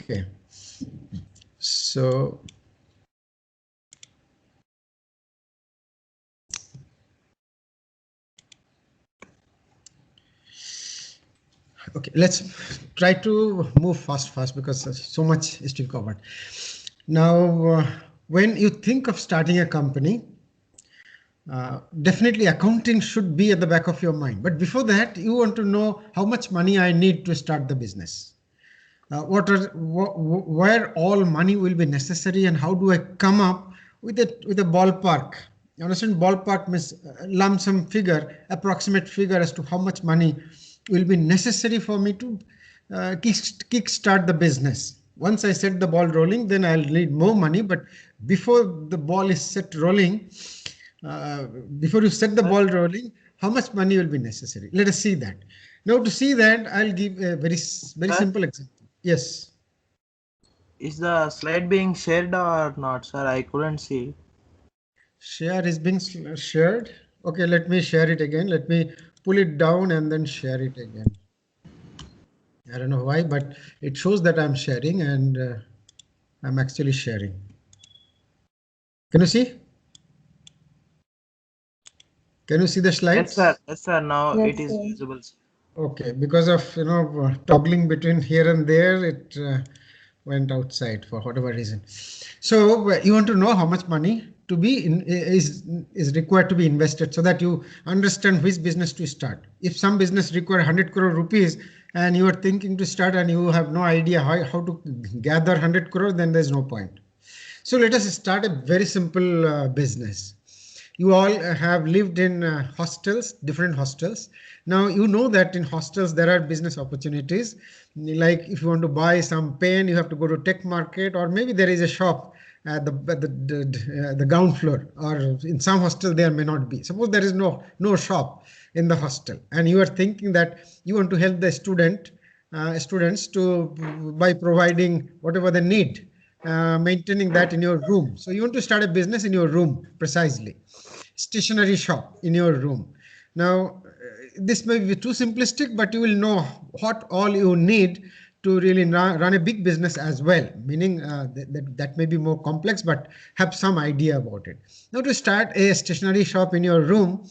Okay. So okay, let's try to move fast because so much is to be covered. Now, when you think of starting a company, definitely accounting should be at the back of your mind. But before that, you want to know how much money I need to start the business. Where all money will be necessary, and how do I come up with a ballpark? You understand? Ballpark means lump sum figure, approximate figure as to how much money will be necessary for me to kick start the business. Once I set the ball rolling, then I'll need more money. But before the ball is set rolling, uh, before you set the ball rolling, how much money will be necessary? Let us see that. Now, to see that, I'll give a very Sir, simple example. Yes, is the slide being shared or not, sir? I couldn't see. share is being shared. Okay, let me share it again. Let me pull it down and then share it again. I don't know why, but it shows that I'm sharing, and I'm actually sharing. Can you see? Can you see the Yes, sir. slides? Yes, sir. Now Yes, it is sir. visible, sir. Okay, because of toggling between here and there, it went outside for whatever reason. So you want to know how much money to be is required to be invested, so that you understand which business to start. If some business require 100 crore rupees and you are thinking to start and you have no idea how to gather 100 crore, then there's no point. So let us start a very simple business. You all have lived in hostels, different hostels. Now you know that in hostels there are business opportunities. Like if you want to buy some pen, you have to go to tech market, or maybe there is a shop at the ground floor, or in some hostel there may not be. Suppose there is no shop in the hostel, and you are thinking that you want to help the students to by providing whatever they need, maintaining that in your room. So you want to start a business in your room, precisely. Stationery shop in your room. Now, this may be too simplistic, but you will know what all you need to really run a big business as well, meaning that may be more complex, but have some idea about it. Now, to start a stationery shop in your room,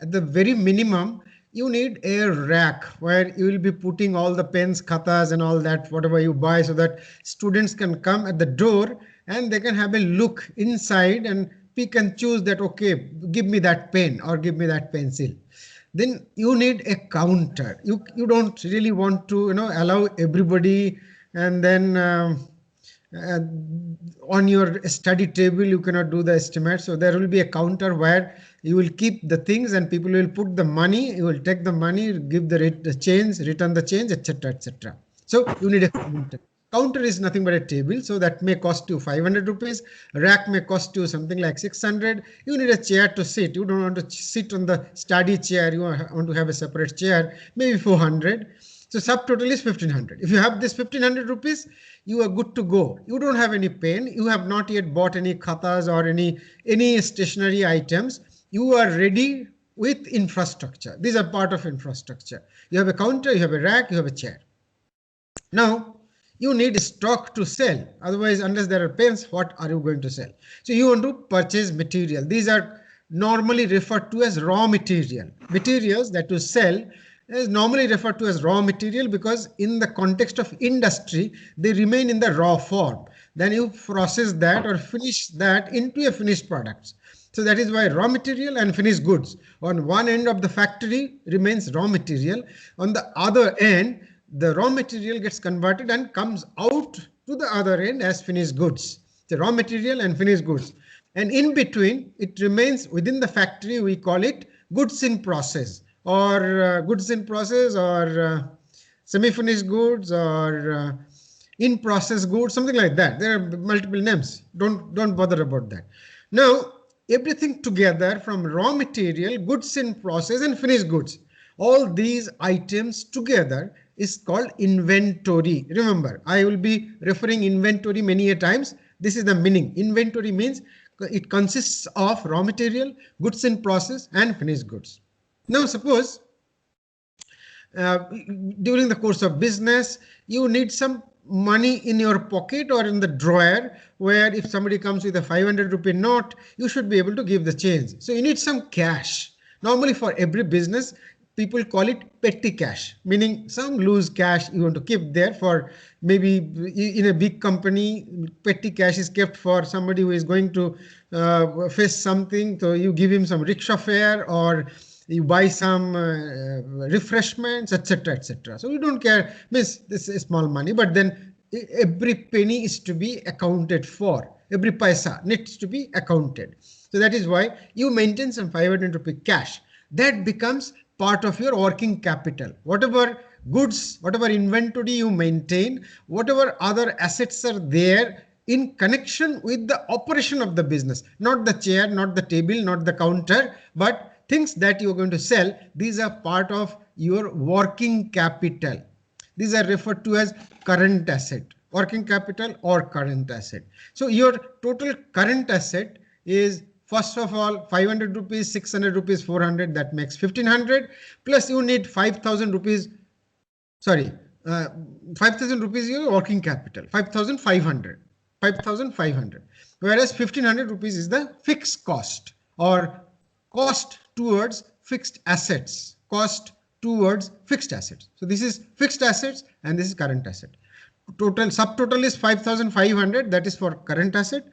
at the very minimum, you need a rack where you will be putting all the pens, khatas, and all that, whatever you buy, so that students can come at the door and they can have a look inside and pick and choose that, okay, give me that pen or give me that pencil. Then you need a counter. You don't really want to allow everybody, and then uh, on your study table you cannot do the estimate. So there will be a counter where you will keep the things and people will put the money. You will take the money, give the change, return the change, etc., etc. So you need a counter. Counter is nothing but a table, so that may cost you 500 rupees. Rack may cost you something like 600. You need a chair to sit. You don't want to sit on the study chair. You want to have a separate chair, maybe 400. So subtotal is 1500. If you have this 1500 rupees, you are good to go. You don't have any pain. You have not yet bought any khatas or any stationary items. You are ready with infrastructure. These are part of infrastructure. You have a counter, you have a rack, you have a chair. Now, you need stock to sell. Otherwise, unless there are pens, what are you going to sell? So you want to purchase material. These are normally referred to as raw material. Materials that you sell is normally referred to as raw material, because in the context of industry, they remain in the raw form. Then you process that or finish that into a finished product. So that is why raw material and finished goods. On one end of the factory remains raw material. On the other end, the raw material gets converted and comes out to the other end as finished goods. The raw material and finished goods. And in between, it remains within the factory. We call it goods in process, or semi-finished goods, or in process goods, something like that. There are multiple names. Don't bother about that. Now, everything together, from raw material, goods in process, and finished goods, all these items together is called inventory. Remember, I will be referring inventory many a times. This is the meaning. Inventory means it consists of raw material, goods in process, and finished goods. Now, suppose during the course of business, you need some money in your pocket or in the drawer, where if somebody comes with a 500 rupee note, you should be able to give the change. So you need some cash. Normally for every business, people call it petty cash, meaning some loose cash you want to keep there. For maybe in a big company, petty cash is kept for somebody who is going to face something. So you give him some rickshaw fare, or you buy some refreshments, etc., etc. So we don't care, means this is small money, but then every penny is to be accounted for. Every paisa needs to be accounted. So that is why you maintain some 500 rupee cash. That becomes part of your working capital. Whatever goods, whatever inventory you maintain, whatever other assets are there in connection with the operation of the business, not the chair, not the table, not the counter, but things that you're going to sell, these are part of your working capital. These are referred to as current asset, working capital or current asset. So your total current asset is, first of all, 500 rupees, 600 rupees, 400, that makes 1500. Plus you need 5000 rupees, sorry, 5000 rupees your working capital, 5500, 5500. Whereas 1500 rupees is the fixed cost, or cost towards fixed assets, cost towards fixed assets. So this is fixed assets and this is current asset. Total subtotal is 5500, that is for current asset.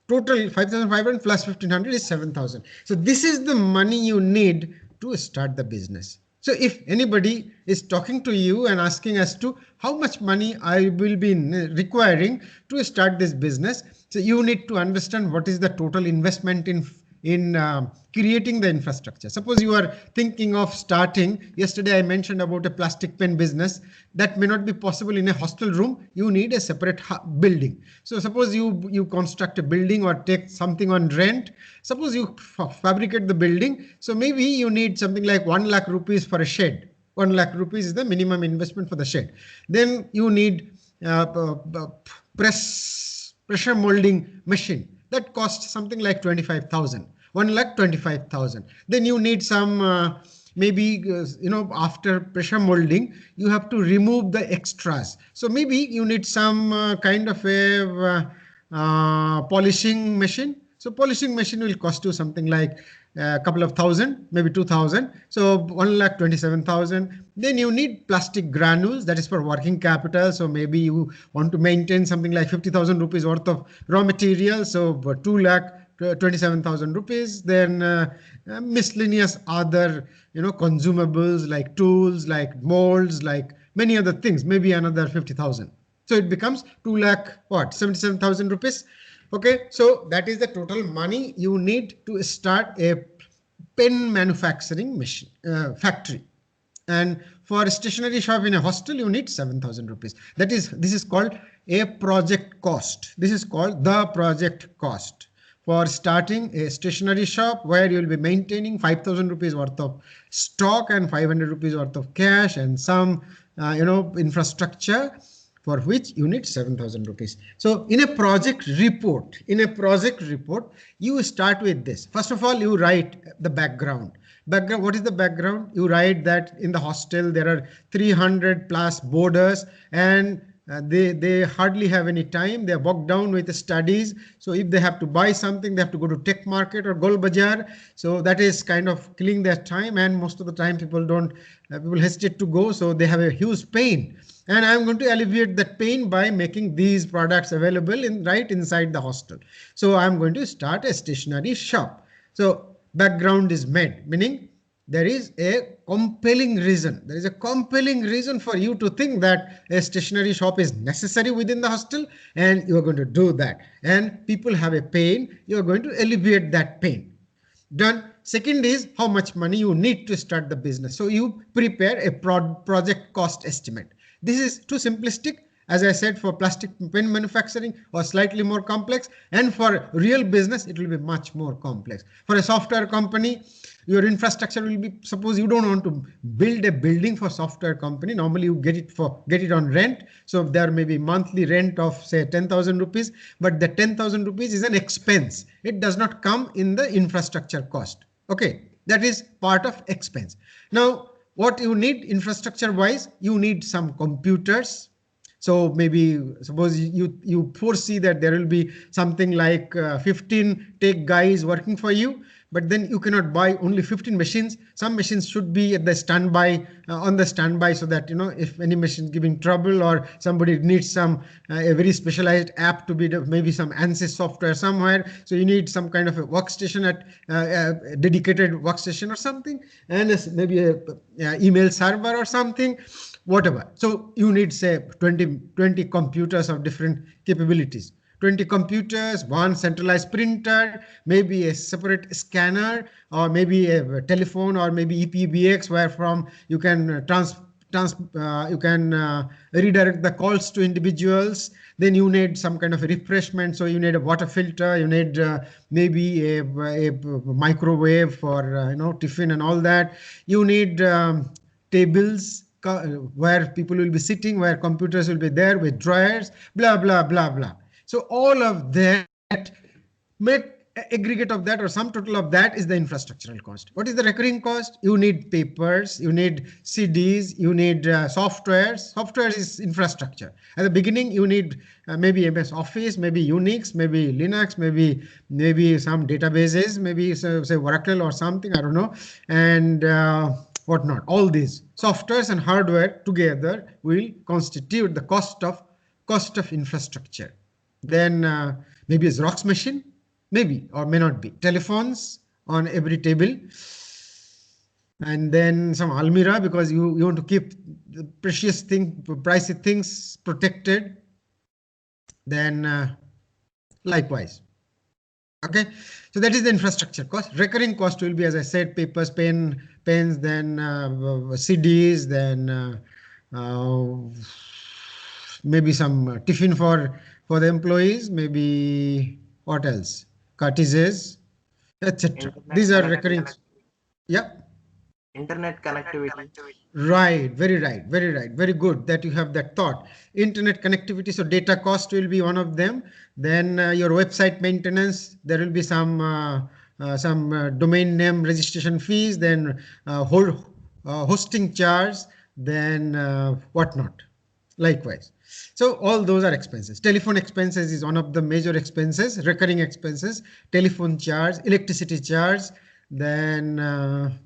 Total 5500 plus 1500 is 7000. So this is the money you need to start the business. So if anybody is talking to you and asking as to how much money I will be requiring to start this business, so you need to understand what is the total investment in creating the infrastructure. Suppose you are thinking of starting, yesterday I mentioned about a plastic pen business. That may not be possible in a hostel room. You need a separate building. So suppose you construct a building or take something on rent. Suppose you fabricate the building. So maybe you need something like 1 lakh rupees for a shed. 1 lakh rupees is the minimum investment for the shed. Then you need pressure molding machine. That costs something like 25,000. 1,25,000. Then you need some maybe after pressure molding you have to remove the extras. So maybe you need some kind of a polishing machine. So polishing machine will cost you something like a couple of thousand, maybe 2,000. So 1,27,000. Then you need plastic granules, that is for working capital. So maybe you want to maintain something like 50,000 rupees worth of raw material. So 2,27,000 rupees. Then miscellaneous other consumables like tools, like molds, like many other things, maybe another 50,000. So it becomes 2 lakh what 77,000 rupees. Okay, so that is the total money you need to start a pen manufacturing machine factory. And for a stationery shop in a hostel, you need 7,000 rupees. This is called a project cost. This is called the project cost for starting a stationery shop, where you will be maintaining 5,000 rupees worth of stock and 500 rupees worth of cash and some infrastructure, for which you need 7,000 rupees. So in a project report, you start with this. First of all, you write the background. What is the background? You write that in the hostel there are 300 plus boarders, and they hardly have any time. They are bogged down with the studies. So if they have to buy something, they have to go to tech market or Gol Bazaar. So that is kind of killing their time, and most of the time people hesitate to go. So they have a huge pain. And I'm going to alleviate that pain by making these products available right inside the hostel. So I'm going to start a stationery shop. So background is made, meaning there is a compelling reason. There is a compelling reason for you to think that a stationery shop is necessary within the hostel, and you are going to do that. And people have a pain. You are going to alleviate that pain. Done. Second is how much money you need to start the business. So you prepare a project cost estimate. This is too simplistic. As I said, for plastic pen manufacturing or slightly more complex, and for real business, it will be much more complex. For a software company, your infrastructure will be, suppose you don't want to build a building for software company. Normally you get it on rent. So there may be monthly rent of say 10,000 rupees, but the 10,000 rupees is an expense. It does not come in the infrastructure cost. Okay, that is part of expense. Now, what you need infrastructure wise, you need some computers. So maybe suppose you foresee that there will be something like 15 tech guys working for you, but then you cannot buy only 15 machines. Some machines should be at the standby, on the standby, so that if any machine giving trouble or somebody needs some a very specialized app to be maybe some ANSYS software somewhere, so you need some kind of a workstation at a dedicated workstation or something, and maybe a email server or something, whatever. So you need say 20 computers of different capabilities. 20 computers, one centralized printer, maybe a separate scanner, or maybe a telephone, or maybe EPBX, where from you can you can redirect the calls to individuals. Then you need some kind of a refreshment, so you need a water filter, you need maybe a microwave for tiffin and all that. You need tables where people will be sitting, where computers will be there with drawers, blah blah blah blah. So all of that, make aggregate of that or sum total of that is the infrastructural cost. What is the recurring cost? You need papers, you need CDs, you need softwares. Software is infrastructure. At the beginning, you need maybe MS Office, maybe Unix, maybe Linux, maybe some databases, maybe say Oracle or something, I don't know, and whatnot. All these softwares and hardware together will constitute the cost of infrastructure. Then maybe a Xerox machine, maybe or may not be. Telephones on every table, and then some almirah, because you want to keep the precious thing, pricey things protected. Then likewise. Okay, so that is the infrastructure cost. Recurring cost will be, as I said, papers, pens, then CDs, then maybe some tiffin for the employees, maybe what else? Cartridges, etc. Internet These are recurring. connectivity. Yeah. Internet connectivity. Right, very right, very right, very good that you have that thought. Internet connectivity, so data cost will be one of them. Then your website maintenance, there will be some domain name registration fees, then whole hosting charge, then whatnot. Likewise. So all those are expenses. Telephone expenses is one of the major expenses, recurring expenses. Telephone charge, electricity charge, then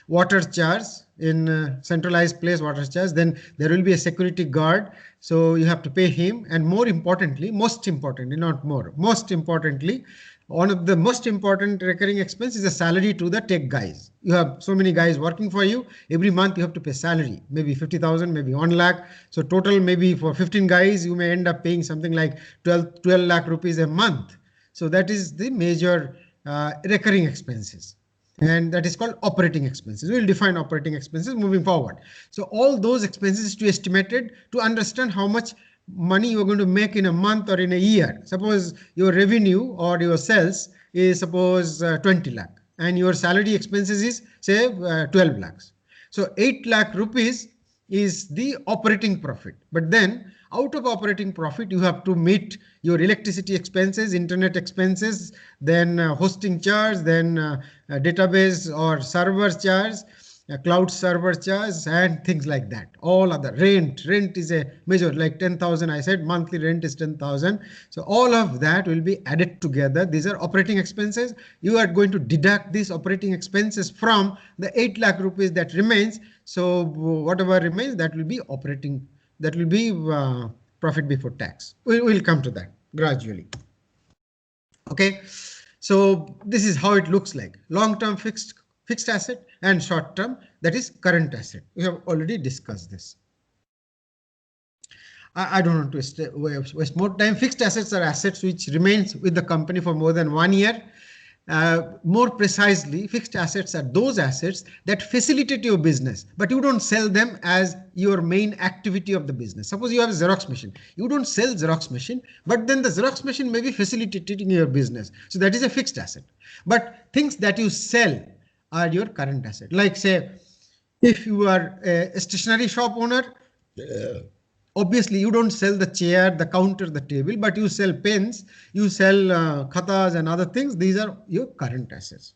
water charge in centralized place, water charge. Then there will be a security guard, so you have to pay him. And more importantly, most importantly, not more, most importantly, one of the most important recurring expense is the salary to the tech guys. You have so many guys working for you. Every month you have to pay salary, maybe 50,000, maybe 1 lakh. So total, maybe for 15 guys, you may end up paying something like 12 lakh rupees a month. So that is the major recurring expenses. And that is called operating expenses. We'll define operating expenses moving forward. So all those expenses to be estimated to understand how much money you're going to make in a month or in a year. Suppose your revenue or your sales is suppose 20 lakh, and your salary expenses is say 12 lakhs. So 8 lakh rupees is the operating profit. But then out of operating profit, you have to meet your electricity expenses, internet expenses, then hosting charge, then database or server charge, cloud server charge, and things like that. All other rent is a major, like 10,000. I said monthly rent is 10,000. So all of that will be added together. These are operating expenses. You are going to deduct these operating expenses from the 8 lakh rupees that remains. So whatever remains, that will be operating, that will be profit before tax. We'll come to that gradually. Okay, so this is how it looks like. Long-term fixed asset and short-term, that is current asset. We have already discussed this. I don't want to waste more time. Fixed assets are assets which remains with the company for more than 1 year. More precisely, fixed assets are those assets that facilitate your business, but you don't sell them as your main activity of the business. Suppose you have a Xerox machine. You don't sell Xerox machine, but then the Xerox machine may be facilitating your business. So that is a fixed asset. But things that you sell are your current asset. Like say, if you are a stationery shop owner, obviously you don't sell the chair, the counter, the table, but you sell pens, you sell khatas and other things. These are your current assets.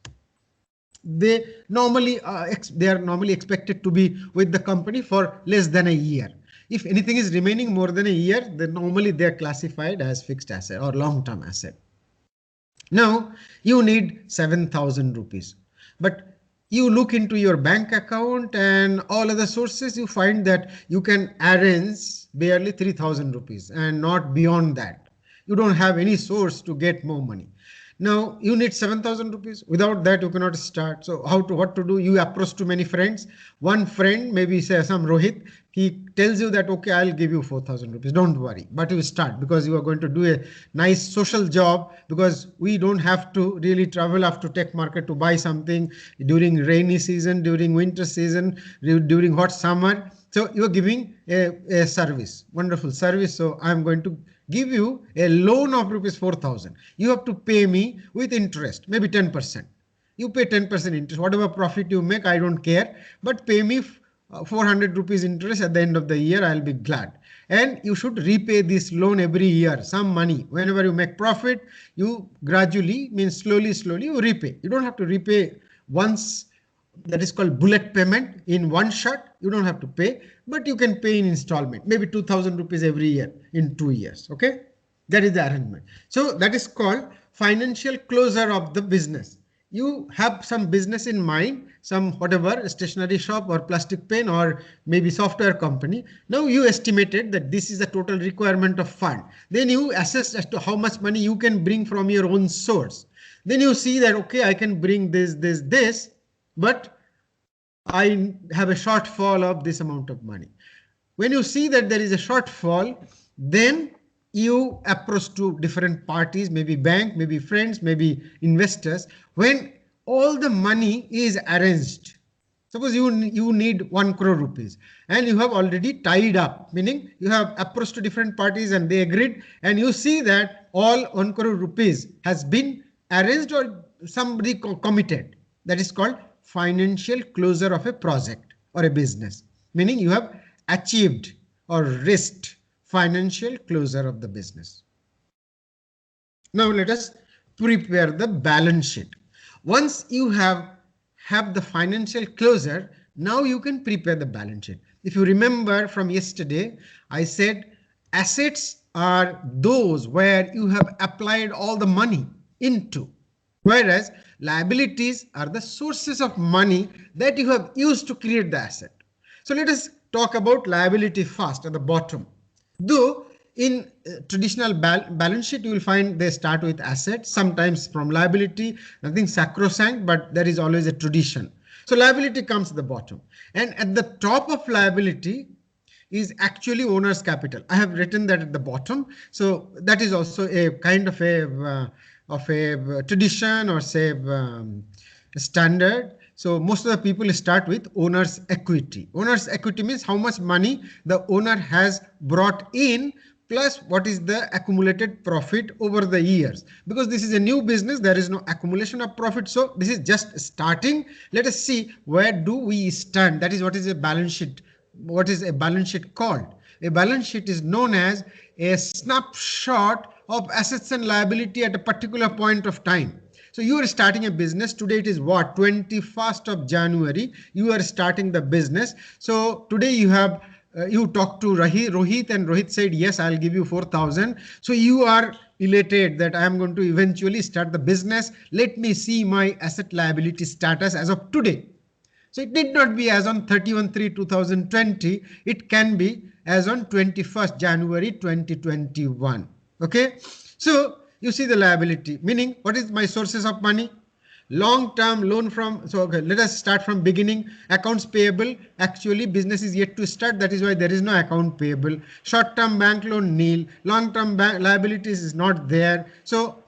They are normally expected to be with the company for less than a year. If anything is remaining more than a year, then normally they are classified as fixed asset or long-term asset. Now you need 7,000 rupees, but you look into your bank account and all other sources, you find that you can arrange barely 3,000 rupees and not beyond that. You don't have any source to get more money. Now you need 7,000 rupees. Without that, you cannot start. So what to do? You approach to many friends. One friend, maybe say some Rohit, he tells you that, okay, I'll give you 4,000 rupees. Don't worry. But you start because you are going to do a nice social job, because we don't have to really travel up to tech market to buy something during rainy season, during winter season, during hot summer. So you are giving a service, wonderful service. So I'm going to give you a loan of rupees 4,000. You have to pay me with interest, maybe 10%. You pay 10% interest. Whatever profit you make, I don't care. But pay me 400 rupees interest at the end of the year. I'll be glad. And you should repay this loan every year, some money. Whenever you make profit, you gradually, means slowly, you repay. You don't have to repay once. That is called bullet payment in one shot. You don't have to pay, but you can pay in installment, maybe 2,000 rupees every year in 2 years. Okay, that is the arrangement. So that is called financial closure of the business. You have some business in mind, some whatever stationery shop or plastic pen or maybe software company. Now you estimated that this is the total requirement of fund. Then you assess as to how much money you can bring from your own source. Then you see that, okay, I can bring this, but I have a shortfall of this amount of money. When you see that there is a shortfall, then you approach to different parties, maybe bank, maybe friends, maybe investors. When all the money is arranged, suppose you need 1 crore rupees and you have already tied up, meaning you have approached to different parties and they agreed, and you see that all 1 crore rupees has been arranged or somebody committed. That is called financial closure of a project or a business, meaning you have achieved or reached financial closure of the business. Now let us prepare the balance sheet. Once you have the financial closure, now you can prepare the balance sheet. If you remember from yesterday, I said assets are those where you have applied all the money into, whereas liabilities are the sources of money that you have used to create the asset. So let us talk about liability first at the bottom. Though in traditional balance sheet, you will find they start with assets, sometimes from liability, nothing sacrosanct, but there is always a tradition. So liability comes at the bottom, and at the top of liability is actually owner's capital. I have written that at the bottom. So that is also a kind of a tradition, or say standard. So most of the people start with owner's equity. Owner's equity means how much money the owner has brought in plus what is the accumulated profit over the years. Because this is a new business, there is no accumulation of profit. So this is just starting. Let us see where do we stand. That is what is a balance sheet. What is a balance sheet called? A balance sheet is known as a snapshot of assets and liability at a particular point of time. So you are starting a business. Today it is what? 21st of January. You are starting the business. So today you have you talked to Rohit, and Rohit said, yes, I'll give you 4,000. So you are elated that I am going to eventually start the business. Let me see my asset liability status as of today. So it need not be as on 31/3/2020. It can be as on 21st January 2021. Okay. So you see the liability, meaning what is my sources of money? Long-term loan from, so okay, let us start from beginning. Accounts payable, actually business is yet to start. That is why there is no account payable. Short-term bank loan nil. Long-term bank liabilities is not there. So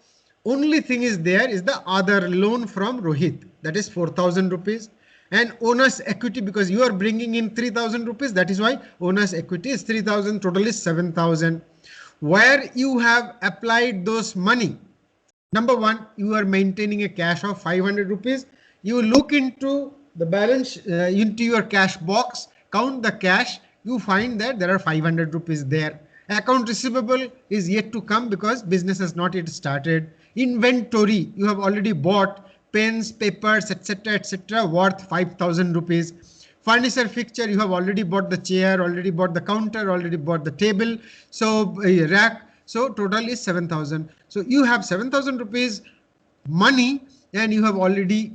only thing is there is the other loan from Rohit. That is 4,000 rupees. And owner's equity, because you are bringing in 3,000 rupees. That is why owner's equity is 3,000. Total is 7,000. Where you have applied those money. Number one, you are maintaining a cash of 500 rupees. You look into the balance, into your cash box, count the cash. You find that there are 500 rupees there. Account receivable is yet to come because business has not yet started. Inventory, you have already bought pens, papers, etc., etc., worth 5,000 rupees. Furniture fixture, you have already bought the chair, already bought the counter, already bought the table, so rack. So total is 7,000. So you have 7,000 rupees money, and you have already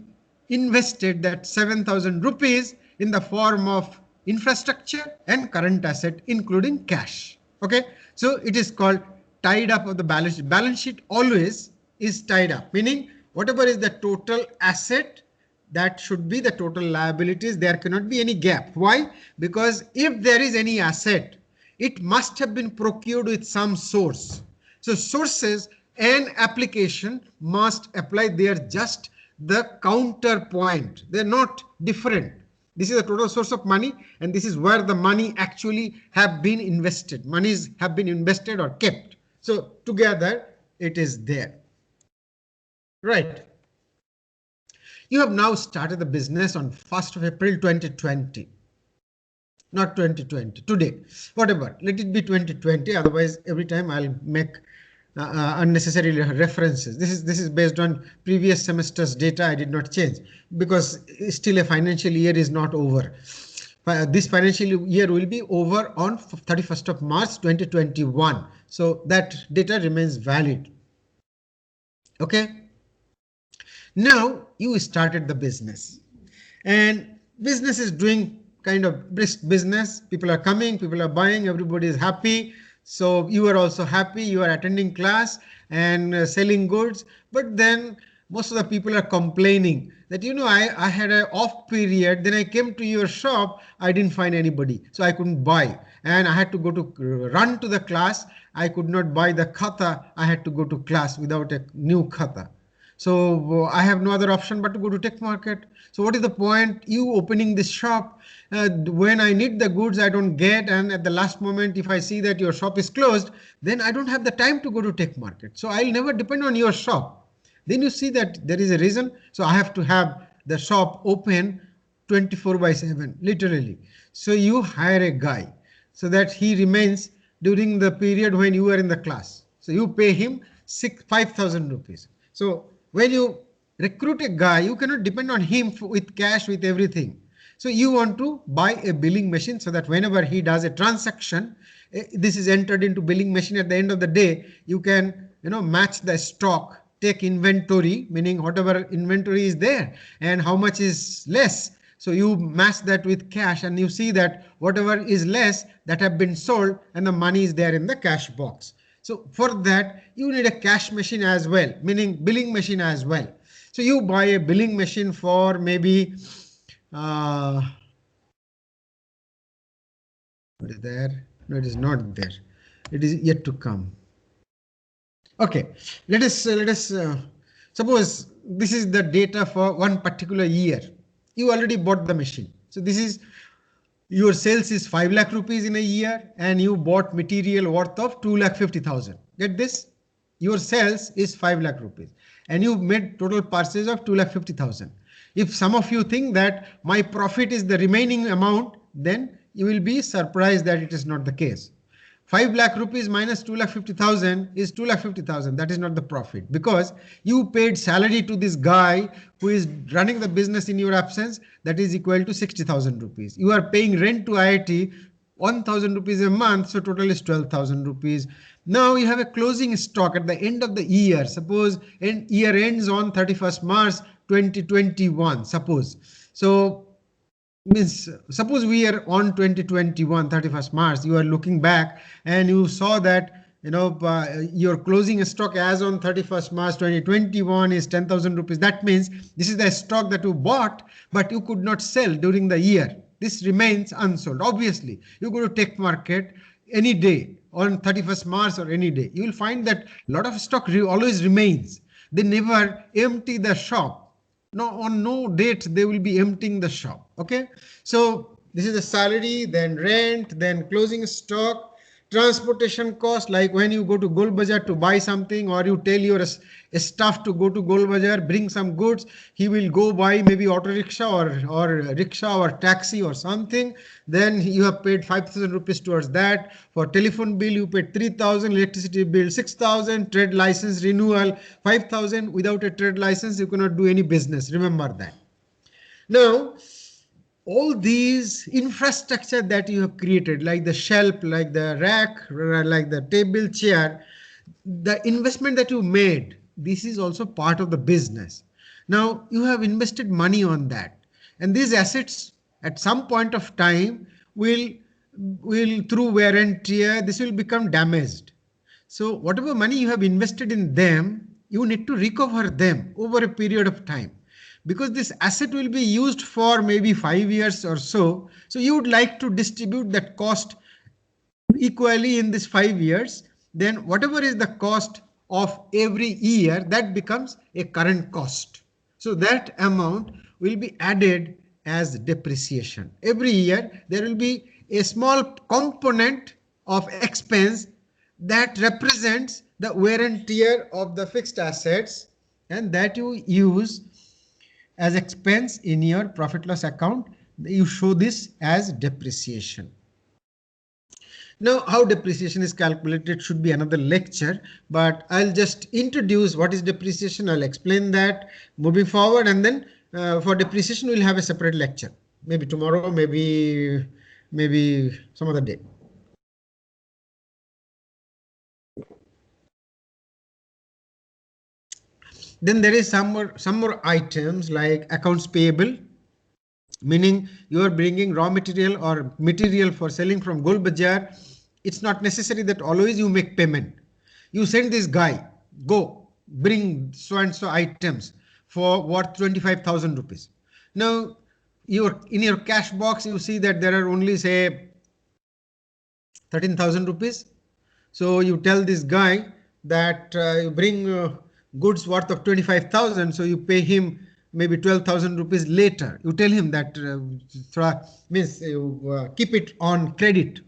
invested that 7,000 rupees in the form of infrastructure and current asset, including cash. Okay, so it is called tied up of the balance sheet. Balance sheet always is tied up, meaning whatever is the total asset, that should be the total liabilities. There cannot be any gap. Why? Because if there is any asset, it must have been procured with some source. So sources and application must apply. They are just the counterpoint. They're not different. This is the total source of money, and this is where the money actually have been invested. Monies have been invested or kept. So together it is there. Right. You have now started the business on 1st of April 2020. Not 2020, today. Whatever, let it be 2020. Otherwise, every time I'll make unnecessary references. This is based on previous semester's data. I did not change because still a financial year is not over. This financial year will be over on 31st of March 2021. So that data remains valid. Okay. Now you started the business, and business is doing kind of brisk business. People are coming, people are buying, everybody is happy. So you are also happy. You are attending class and selling goods. But then most of the people are complaining that, I had an off period. Then I came to your shop. I didn't find anybody. So I couldn't buy. And I had to run to the class. I could not buy the khata. I had to go to class without a new khata. So I have no other option but to go to tech market. So what is the point you opening this shop? When I need the goods, I don't get. And at the last moment, if I see that your shop is closed, then I don't have the time to go to tech market. So I'll never depend on your shop. Then you see that there is a reason. So I have to have the shop open 24/7, literally. So you hire a guy so that he remains during the period when you are in the class. So you pay him 5,000 rupees. So when you recruit a guy, you cannot depend on him with cash, with everything. So you want to buy a billing machine so that whenever he does a transaction, this is entered into billing machine. At the end of the day, you can match the stock, take inventory, meaning whatever inventory is there and how much is less. So you match that with cash, and you see that whatever is less, that have been sold, and the money is there in the cash box. So for that, you need a cash machine as well, meaning billing machine as well. So you buy a billing machine for maybe what is there? No, it is not there. It is yet to come. Okay, let us suppose this is the data for one particular year. You already bought the machine. So this is your sales is 5 lakh rupees in a year, and you bought material worth of 2,50,000. Get this? Your sales is 5 lakh rupees and you made total purchase of 2,50,000. If some of you think that my profit is the remaining amount, then you will be surprised that it is not the case. 5 lakh rupees minus 2,50,000 is 2,50,000. That is not the profit, because you paid salary to this guy who is running the business in your absence. That is equal to 60,000 rupees. You are paying rent to IIT 1,000 rupees a month. So total is 12,000 rupees. Now you have a closing stock at the end of the year. Suppose year ends on 31st March 2021. Suppose. So means suppose we are on 2021 31st March, you are looking back and you saw that your closing stock as on 31st March 2021 is 10,000 rupees. That means this is the stock that you bought but you could not sell during the year. This remains unsold. Obviously you go to tech market any day on 31st March or any day, you will find that a lot of stock always remains. They never empty the shop. No, on no date they will be emptying the shop. Okay, so this is the salary, then rent, then closing stock, transportation cost. Like when you go to Gol Bazaar to buy something, or you tell your staff to go to Gol Bazaar, bring some goods, he will go buy maybe auto rickshaw or rickshaw or taxi or something. Then you have paid 5,000 rupees towards that. For telephone bill you paid 3,000, electricity bill 6,000, trade license renewal 5,000. Without a trade license you cannot do any business, remember that. Now all these infrastructure that you have created, like the shelf, like the rack, like the table, chair, the investment that you made, this is also part of the business. Now you have invested money on that, and these assets at some point of time will through wear and tear, this will become damaged. So whatever money you have invested in them, you need to recover them over a period of time, because this asset will be used for maybe 5 years or so. So you would like to distribute that cost equally in this 5 years. Then whatever is the cost of every year, that becomes a current cost. So that amount will be added as depreciation. Every year there will be a small component of expense that represents the wear and tear of the fixed assets, and that you use as expense in your profit loss account. You show this as depreciation. Now, how depreciation is calculated should be another lecture, but I'll just introduce what is depreciation. I'll explain that moving forward, and then for depreciation we'll have a separate lecture, maybe tomorrow, maybe some other day. Then there is some more items like accounts payable, meaning you are bringing raw material or material for selling from Gold Bazaar. It's not necessary that always you make payment. You send this guy, go bring so and so items for worth 25,000 rupees. Now, in your cash box, you see that there are only say 13,000 rupees. So you tell this guy that you bring goods worth of 25,000. So you pay him maybe 12,000 rupees later. You tell him that means you keep it on credit.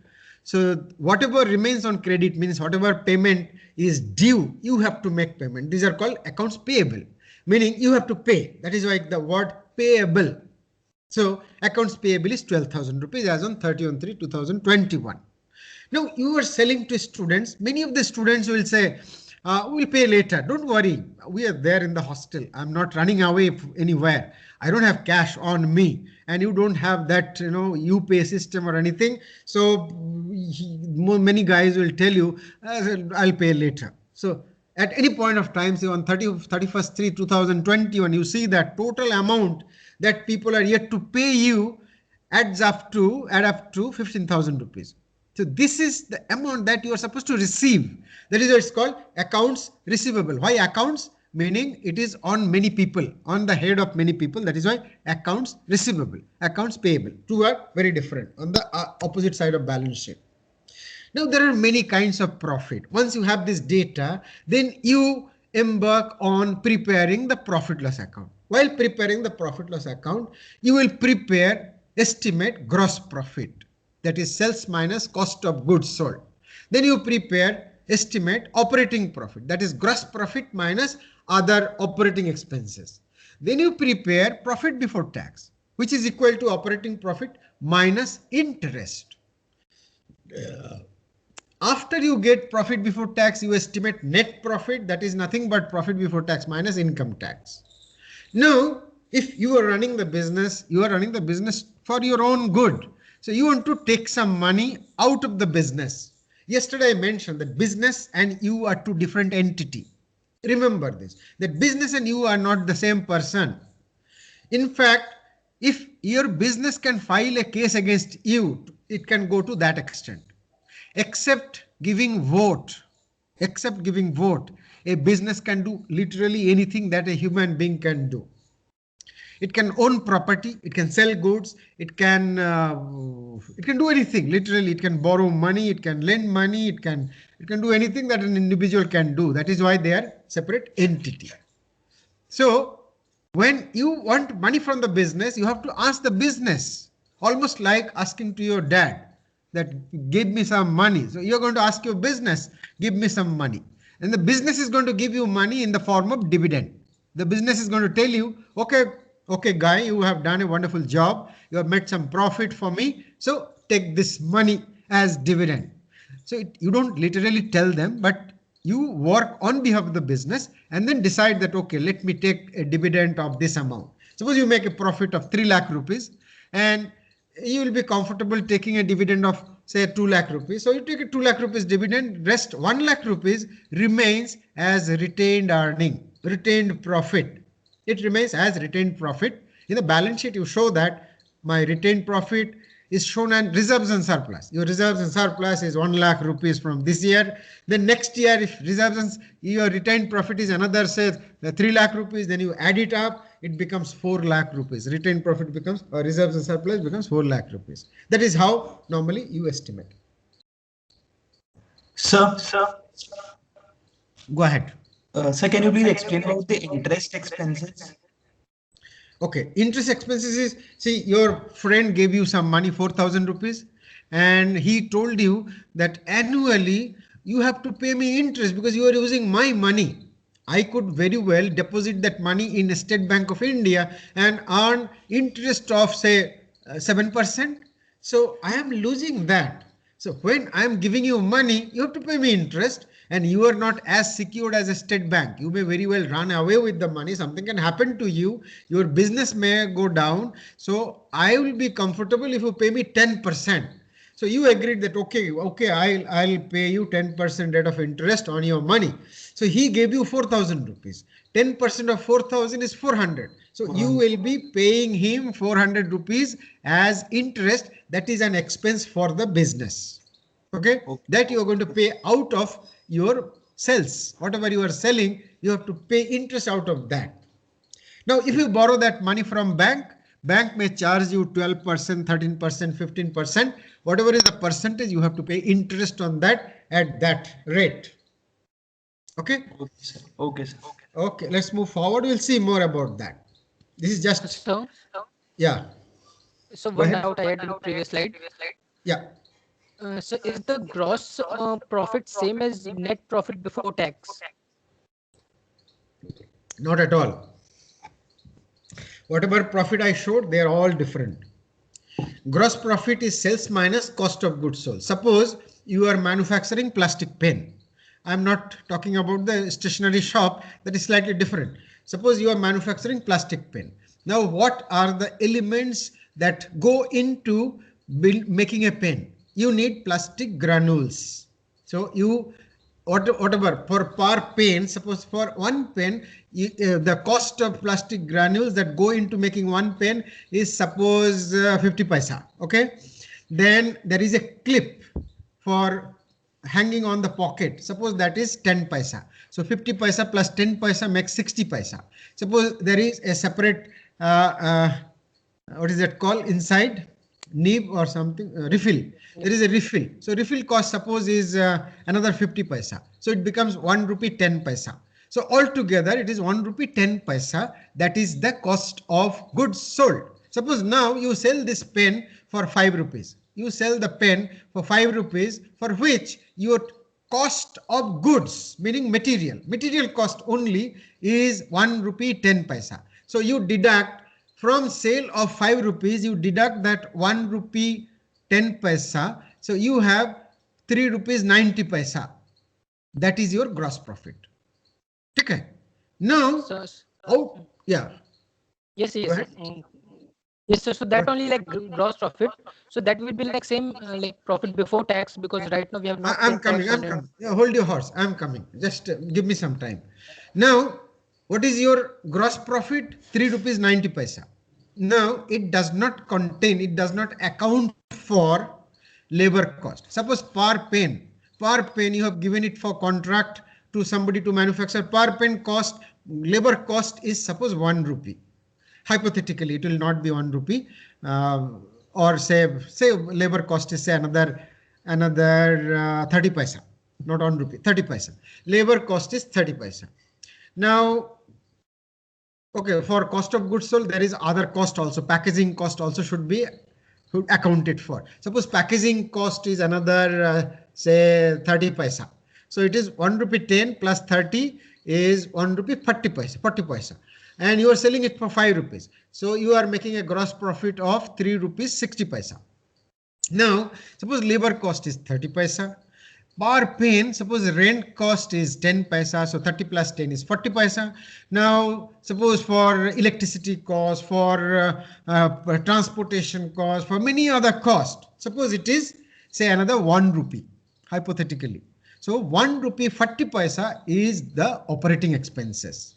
So whatever remains on credit means whatever payment is due, you have to make payment. These are called accounts payable, meaning you have to pay. That is why the word payable. So accounts payable is 12,000 rupees as on 30/3/2021. Now you are selling to students. Many of the students will say, we'll pay later. Don't worry. We are there in the hostel. I'm not running away anywhere. I don't have cash on me, and you don't have that, you pay system or anything. So many guys will tell you, I'll pay later. So at any point of time, say on 31/3/2021, you see that total amount that people are yet to pay you add up to 15,000 rupees. So this is the amount that you are supposed to receive. That is why it's called accounts receivable. Why accounts? Meaning it is on many people, on the head of many people. That is why accounts receivable, accounts payable. Two are very different on the opposite side of balance sheet. Now there are many kinds of profit. Once you have this data, then you embark on preparing the profit loss account. While preparing the profit loss account, you will estimate gross profit. That is sales minus cost of goods sold. Then you estimate operating profit. That is gross profit minus other operating expenses. Then you prepare profit before tax, which is equal to operating profit minus interest. After you get profit before tax, you estimate net profit. That is nothing but profit before tax minus income tax. Now, if you are running the business, you are running the business for your own good. So you want to take some money out of the business. Yesterday I mentioned that business and you are two different entities. Remember this, that business and you are not the same person. In fact, if your business can file a case against you, it can go to that extent. Except giving vote, a business can do literally anything that a human being can do. It can own property, it can sell goods, it can do anything. Literally, it can borrow money, it can lend money, it can do anything that an individual can do. That is why they are separate entity. So when you want money from the business, you have to ask the business, almost like asking to your dad that give me some money. So you're going to ask your business, give me some money. And the business is going to give you money in the form of dividend. The business is going to tell you, okay, guy, you have done a wonderful job. You have made some profit for me. So take this money as dividend. So you don't literally tell them, but you work on behalf of the business and then decide that, okay, let me take a dividend of this amount. Suppose you make a profit of 3 lakh rupees. and you will be comfortable taking a dividend of say 2 lakh rupees. So you take a 2 lakh rupees dividend, rest 1 lakh rupees remains as retained earning, retained profit. It remains as retained profit. In the balance sheet, you show that my retained profit is shown and reserves and surplus. Your reserves and surplus is 1 lakh rupees from this year. Then next year, if reserves and your retained profit is another say 3 lakh rupees, then you add it up, it becomes 4 lakh rupees. Retained profit becomes, or reserves and surplus becomes 4 lakh rupees. That is how normally you estimate. Sir, Go ahead. sir, can you please explain about the interest expenses? Okay, interest expenses is, see, your friend gave you some money, 4,000 rupees, and he told you that annually you have to pay me interest because you are using my money. I could very well deposit that money in State Bank of India and earn interest of say 7%. So I am losing that. So when I am giving you money, you have to pay me interest, and you are not as secured as a state bank. You may very well run away with the money. Something can happen to you. Your business may go down. So I will be comfortable if you pay me 10%. So you agreed that okay, I'll pay you 10% rate of interest on your money. So he gave you 4,000 rupees. 10% of 4,000 is 400. So you will be paying him 400 rupees as interest. That is an expense for the business. Okay, that you are going to pay out of your sales. Whatever you are selling, you have to pay interest out of that. Now, if you borrow that money from bank may charge you 12%, 13%, 15%. Whatever is the percentage, you have to pay interest on that at that rate. Okay. Okay, sir. Okay, sir. Okay, let's move forward. We'll see more about that. This is just, So, yeah. so Go one ahead. doubt I had in the previous slide. Yeah. So is the gross profit same as net profit before tax? Not at all. Whatever profit I showed, they are all different. Gross profit is sales minus cost of goods sold. Suppose you are manufacturing plastic pen. I'm not talking about the stationery shop, that is slightly different. Suppose you are manufacturing plastic pen. Now, what are the elements that go into making a pen? You need plastic granules. So you, whatever for per pen, suppose for one pen, the cost of plastic granules that go into making one pen is suppose 50 paisa. Okay, then there is a clip for hanging on the pocket. Suppose that is 10 paisa. So 50 paisa plus 10 paisa makes 60 paisa. Suppose there is a separate what is that called inside nib or something, refill. There is a refill. So refill cost suppose is another 50 paisa. So it becomes 1 rupee 10 paisa. So altogether it is 1 rupee 10 paisa. That is the cost of goods sold. Suppose now you sell this pen for 5 rupees. You sell the pen for 5 rupees, for which your cost of goods, meaning material cost only is 1 rupee 10 paisa. So you deduct from sale of 5 rupees, you deduct that 1 rupee 10 paisa. So you have 3 rupees 90 paisa. That is your gross profit. Okay. Now, So, oh yeah. yes, Go yes, ahead. yes. So that only like gross profit. So that will be like same like profit before tax, because right now we have not I'm paid coming. tax I'm on it. coming. Yeah, hold your horse. I'm coming. Just give me some time. Now, what is your gross profit? 3 rupees 90 paisa. Now, it does not contain, it does not account for labor cost. Suppose per pen you have given it for contract to somebody to manufacture. Per pen cost, labor cost is suppose 1 rupee. Hypothetically, it will not be 1 rupee, or say labor cost is say another 30 paisa, not 1 rupee, 30 paisa. Labor cost is 30 paisa. Now, okay, for cost of goods sold, there is other cost also. Packaging cost also should be accounted for. Suppose packaging cost is another say 30 paisa. So it is 1 rupee 10 plus 30 is 1 rupee 40 paisa. And you are selling it for 5 rupees. So you are making a gross profit of 3 rupees 60 paisa. Now, suppose labor cost is 30 paisa. per pen, suppose rent cost is 10 paisa, so 30 plus 10 is 40 paisa. Now, suppose for electricity cost, for transportation cost, for many other costs, suppose it is say another 1 rupee, hypothetically. So 1 rupee 40 paisa is the operating expenses.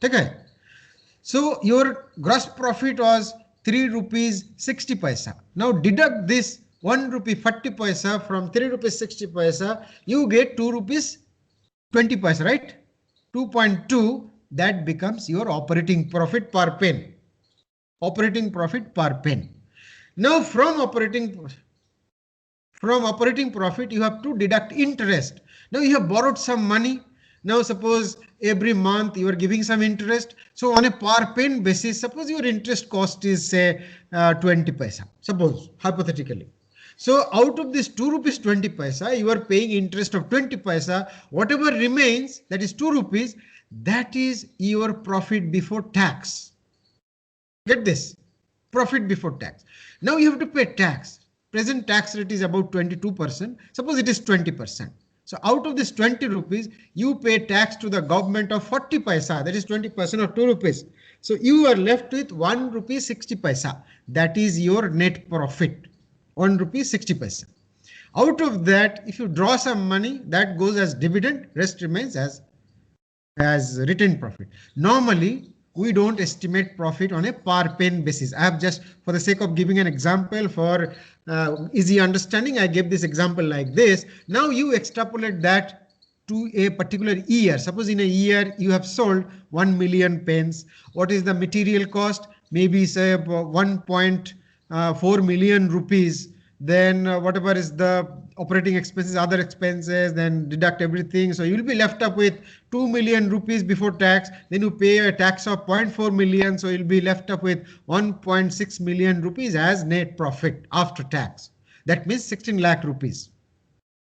Okay. So your gross profit was 3 rupees 60 paisa. Now deduct this 1 rupee 40 paisa from 3 rupees 60 paisa, you get 2 rupees 20 paisa, right? 2.2, that becomes your operating profit per pen. Operating profit per pen. Now from operating profit, you have to deduct interest. Now you have borrowed some money. Now suppose every month you are giving some interest. So on a per pen basis, suppose your interest cost is say 20 paisa. Suppose hypothetically. So out of this 2 rupees 20 paisa, you are paying interest of 20 paisa. Whatever remains, that is 2 rupees, that is your profit before tax. Get this, profit before tax. Now you have to pay tax. Present tax rate is about 22%. Suppose it is 20%. So out of this 20 rupees, you pay tax to the government of 40 paisa, that is 20% of 2 rupees. So you are left with 1 rupee 60 paisa. That is your net profit, 1 rupee 60 paisa. Out of that, if you draw some money, that goes as dividend, rest remains as retained profit. Normally, we don't estimate profit on a per pen basis. I have just, for the sake of giving an example for easy understanding, I gave this example like this. Now you extrapolate that to a particular year. Suppose in a year you have sold 1 million pens. What is the material cost? Maybe say 1.4 million rupees. Then whatever is the operating expenses, other expenses, then deduct everything. So you will be left up with 2 million rupees before tax. Then you pay a tax of 0.4 million. So you'll be left up with 1.6 million rupees as net profit after tax. That means 16 lakh rupees,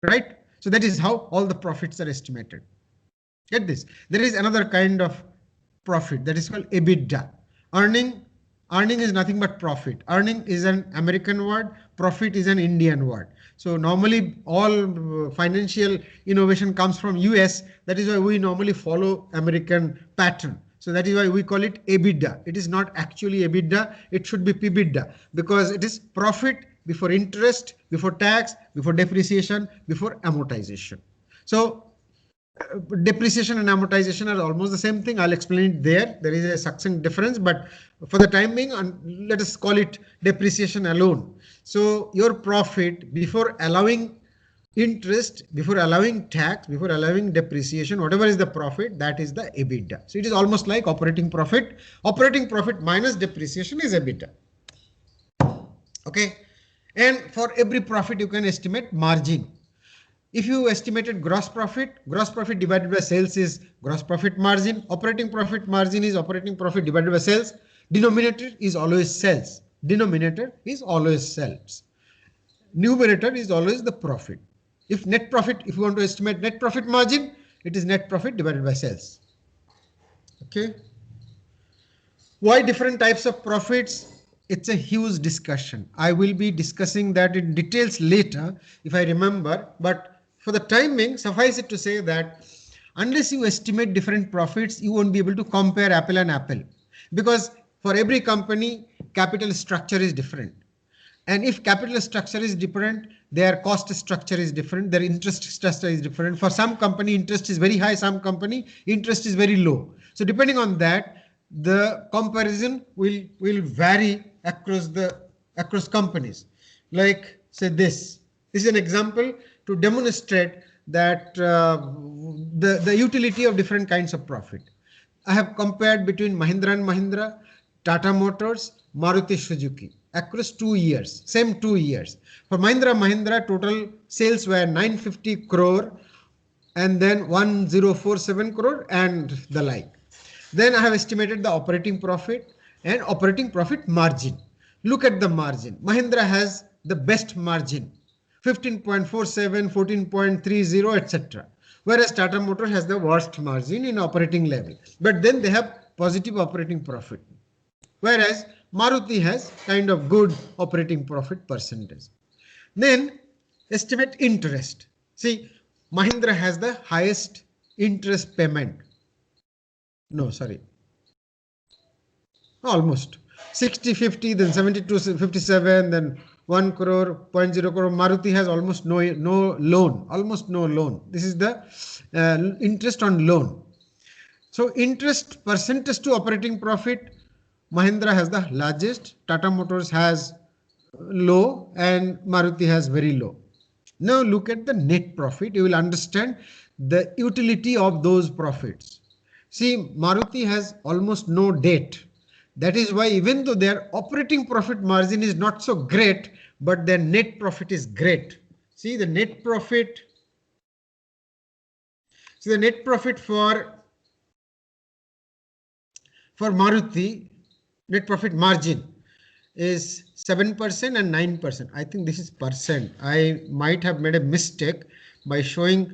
right? So that is how all the profits are estimated. Get this. There is another kind of profit that is called EBITDA. Earning is nothing but profit. Earning is an American word. Profit is an Indian word. So normally all financial innovation comes from US. That is why we normally follow American pattern. So that is why we call it EBITDA. It is not actually EBITDA. It should be PBITDA because it is profit before interest, before tax, before depreciation, before amortization. So depreciation and amortization are almost the same thing. I'll explain it there. There is a succinct difference, but for the time being, let us call it depreciation alone. So your profit before allowing interest, before allowing tax, before allowing depreciation, whatever is the profit, that is the EBITDA. So it is almost like operating profit. Operating profit minus depreciation is EBITDA. Okay. And for every profit, you can estimate margin. If you estimated gross profit divided by sales is gross profit margin. Operating profit margin is operating profit divided by sales. Denominator is always sales. Denominator is always sales. Numerator is always the profit. If net profit, if you want to estimate net profit margin, it is net profit divided by sales. Okay. Why different types of profits? It's a huge discussion. I will be discussing that in details later if I remember, but for the timing, suffice it to say that unless you estimate different profits, you won't be able to compare apple and apple, because for every company, capital structure is different. And if capital structure is different, their cost structure is different, their interest structure is different. For some company, interest is very high, some company, interest is very low. So depending on that, the comparison will vary across companies. Like say this is an example to demonstrate that the utility of different kinds of profit. I have compared between Mahindra and Mahindra, Tata Motors, Maruti Suzuki across 2 years, same 2 years. For Mahindra, total sales were 950 crore and then 1047 crore and the like. Then I have estimated the operating profit and operating profit margin. Look at the margin. Mahindra has the best margin, 15.47, 14.30, etc. Whereas Tata Motor has the worst margin in operating level. But then they have positive operating profit. Whereas Maruti has kind of good operating profit percentage. Then estimate interest. See, Mahindra has the highest interest payment. No, sorry. Almost 60, 50, then 72, 57, then 1 crore, zero point 0 crore. Maruti has almost no loan, almost no loan. This is the interest on loan. So interest percentage to operating profit, Mahindra has the largest, Tata Motors has low, and Maruti has very low. Now look at the net profit. You will understand the utility of those profits. See, Maruti has almost no debt. That is why even though their operating profit margin is not so great, but their net profit is great. See the net profit. See the net profit for Maruti, net profit margin is 7% and 9%. I think this is percent. I might have made a mistake by showing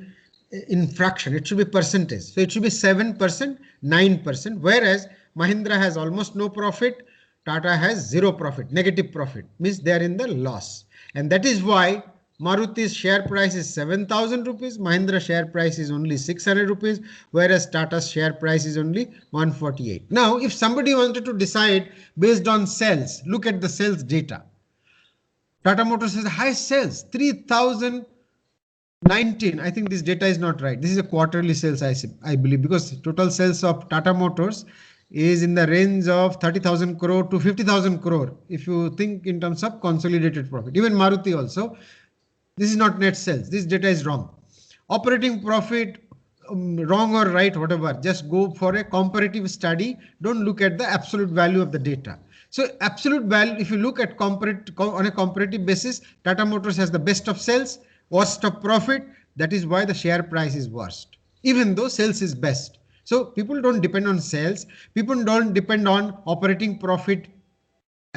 in fraction. It should be percentage. So it should be 7%, 9%. Whereas Mahindra has almost no profit. Tata has zero profit, negative profit, means they are in the loss. And that is why Maruti's share price is 7,000 rupees. Mahindra share price is only 600 rupees, whereas Tata's share price is only 148. Now, if somebody wanted to decide based on sales, look at the sales data. Tata Motors has high sales, 3,019. I think this data is not right. This is a quarterly sales, I believe, because total sales of Tata Motors is in the range of 30,000 crore to 50,000 crore. If you think in terms of consolidated profit, even Maruti also. This is not net sales. This data is wrong. Operating profit, wrong or right, whatever. Just go for a comparative study. Don't look at the absolute value of the data. So absolute value, if you look at on a comparative basis, Tata Motors has the best of sales, worst of profit. That is why the share price is worst, even though sales is best. So people don't depend on sales. People don't depend on operating profit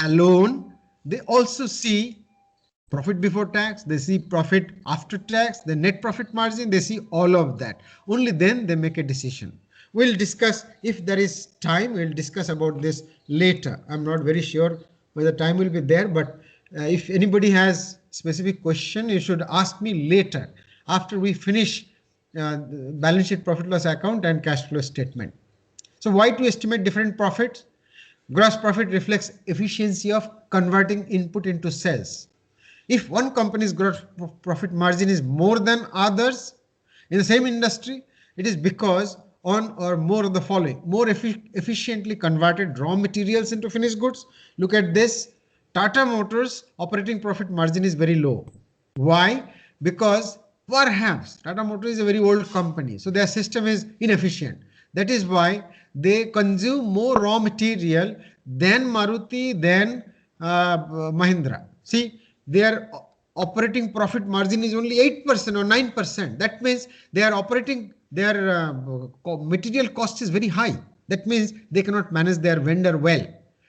alone. They also see profit before tax, they see profit after tax, the net profit margin, they see all of that. Only then they make a decision. We'll discuss, if there is time, we'll discuss about this later. I'm not very sure whether time will be there, but if anybody has specific question, you should ask me later after we finish balance sheet, profit loss account and cash flow statement. So why to estimate different profits? Gross profit reflects efficiency of converting input into sales. If one company's gross profit margin is more than others in the same industry, it is because on or more of the following: more efficiently converted raw materials into finished goods. Look at this. Tata Motors operating profit margin is very low. Why? Because perhaps Tata Motors is a very old company, so their system is inefficient. That is why they consume more raw material than Maruti, than Mahindra. See, their operating profit margin is only 8% or 9%. That means their material cost is very high. That means they cannot manage their vendor well.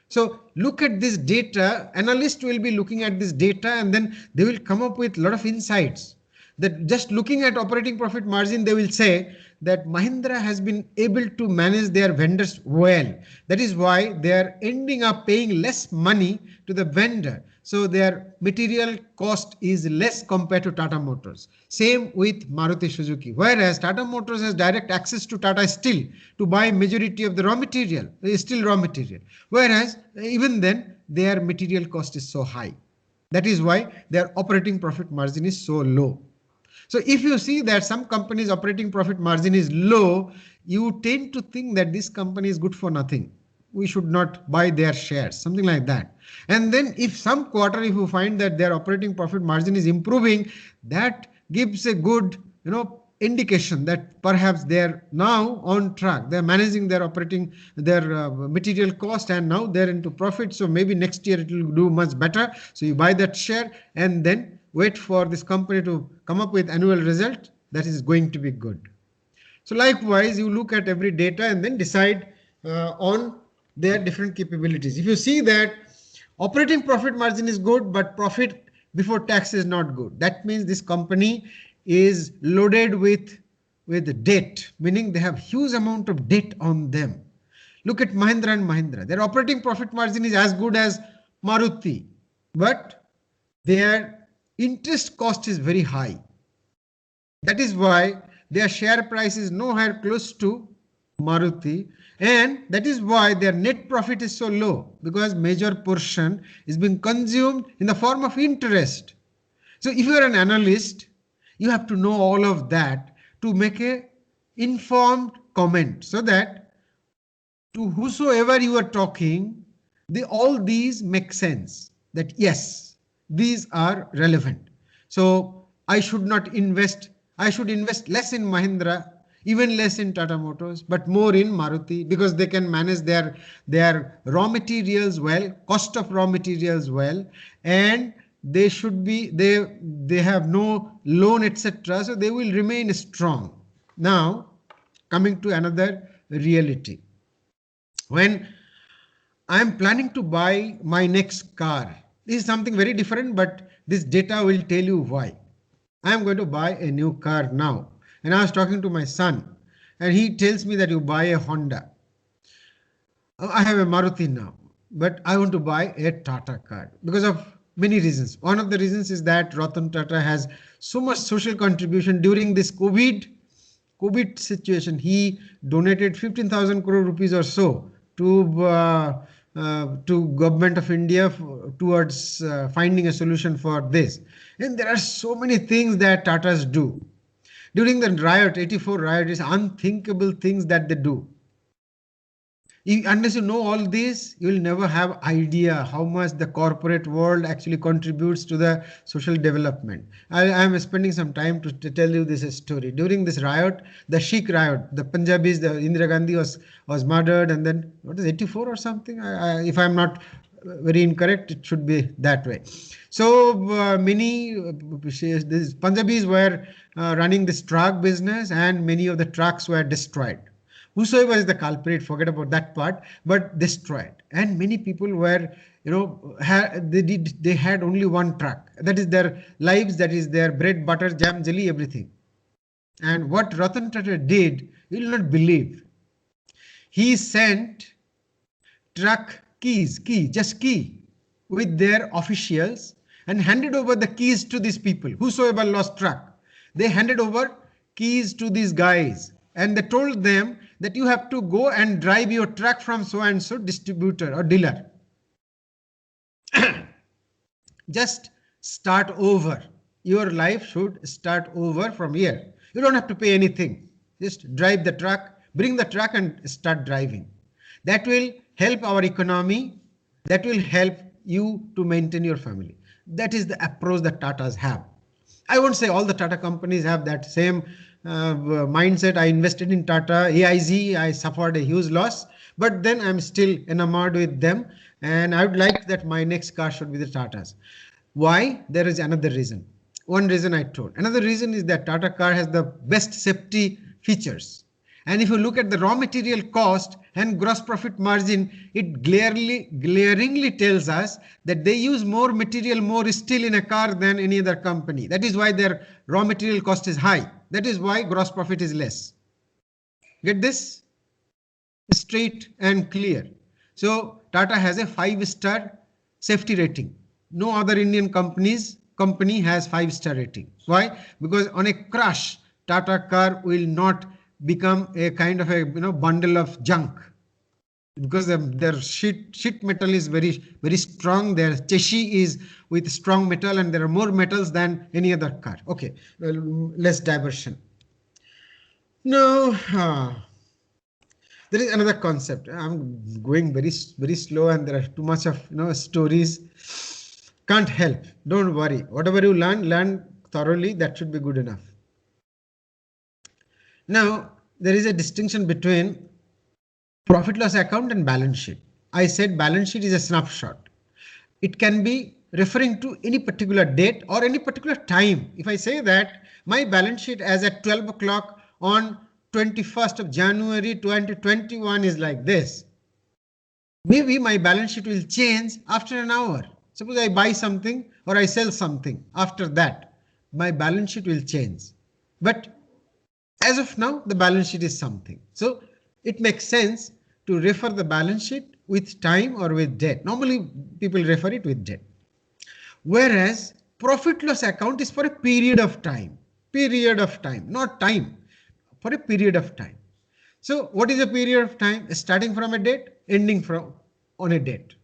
So look at this data. Analysts will be looking at this data and then they will come up with a lot of insights. That just looking at operating profit margin, they will say that Mahindra has been able to manage their vendors well. That is why they are ending up paying less money to the vendor. So their material cost is less compared to Tata Motors. Same with Maruti Suzuki. Whereas Tata Motors has direct access to Tata Steel to buy majority of the raw material, steel raw material. Whereas even then their material cost is so high. That is why their operating profit margin is so low. So if you see that some companies' operating profit margin is low, you tend to think that this company is good for nothing. We should not buy their shares, something like that. And then if some quarter, if you find that their operating profit margin is improving, that gives a good, indication that perhaps they're now on track. They're managing their material cost, and now they're into profit. So maybe next year it will do much better. So you buy that share and then wait for this company to come up with annual result that is going to be good. So likewise, you look at every data and then decide on their different capabilities. If you see that operating profit margin is good, but profit before tax is not good, that means this company is loaded with debt, meaning they have huge amount of debt on them. Look at Mahindra and Mahindra. Their operating profit margin is as good as Maruti, but their interest cost is very high. That is why their share price is nowhere close to Maruti, and that is why their net profit is so low, because major portion is being consumed in the form of interest. So if you are an analyst, you have to know all of that to make a informed comment, so that to whosoever you are talking, all these make sense, that yes, these are relevant. So I should not invest, I should invest less in Mahindra, even less in Tata Motors, but more in Maruti, because they can manage their raw materials well, cost of raw materials well, and they should be, they have no loan, etc. So they will remain strong. Now, coming to another reality. When I'm planning to buy my next car, this is something very different, but this data will tell you why. I'm going to buy a new car now. And I was talking to my son, and he tells me that you buy a Honda. I have a Maruti now, but I want to buy a Tata car because of many reasons. One of the reasons is that Ratan Tata has so much social contribution during this COVID situation. He donated 15,000 crore rupees or so to government of India towards finding a solution for this. And there are so many things that Tatas do. During the riot, 84 riot, is unthinkable things that they do. Unless you know all this, you will never have idea how much the corporate world actually contributes to the social development. I am spending some time to tell you this story. During this riot, the Sikh riot, the Punjabis, the Indira Gandhi was murdered, and then what is 84 or something? If I'm not very incorrect, it should be that way. So many these Punjabis were running this truck business, and many of the trucks were destroyed. Whosoever is the culprit, forget about that part, but destroyed. And many people were, they had only one truck. That is their lives, that is their bread, butter, jam, jelly, everything. And what Ratan Tata did, you will not believe. He sent truck just key, with their officials, and handed over the keys to these people, whosoever lost truck. They handed over keys to these guys, and they told them that you have to go and drive your truck from so and so distributor or dealer. Just start over. Your life should start over from here. You don't have to pay anything. Just drive the truck, bring the truck and start driving. That will help our economy. That will help you to maintain your family. That is the approach that Tatas have. I won't say all the Tata companies have that same mindset. I invested in Tata, AIZ, I suffered a huge loss, but then I'm still enamored with them, and I would like that my next car should be the Tatas. Why? There is another reason. One reason I told. Another reason is that Tata car has the best safety features. And if you look at the raw material cost and gross profit margin, it glaringly tells us that they use more material, more steel in a car than any other company. That is why their raw material cost is high. That is why gross profit is less. Get this? Straight and clear. So Tata has a 5-star safety rating. No other Indian company has 5-star rating. Why? Because on a crash, Tata car will not become a kind of a bundle of junk, because their sheet metal is very strong. Their chassis is with strong metal, and there are more metals than any other car. Okay, well, less diversion. Now there is another concept. I'm going very slow, and there are too much of stories. Can't help. Don't worry. Whatever you learn thoroughly. That should be good enough. Now, there is a distinction between profit loss account and balance sheet. I said balance sheet is a snapshot. It can be referring to any particular date or any particular time. If I say that my balance sheet as at 12 o'clock on 21st of January 2021 is like this, maybe my balance sheet will change after an hour. Suppose I buy something or I sell something. After that, my balance sheet will change. But as of now, the balance sheet is something. So it makes sense to refer the balance sheet with time or with date. Normally, people refer it with date. Whereas profit loss account is for a period of time. period of time, not time, for a period of time. So what is a period of time? Starting from a date, ending from on a date.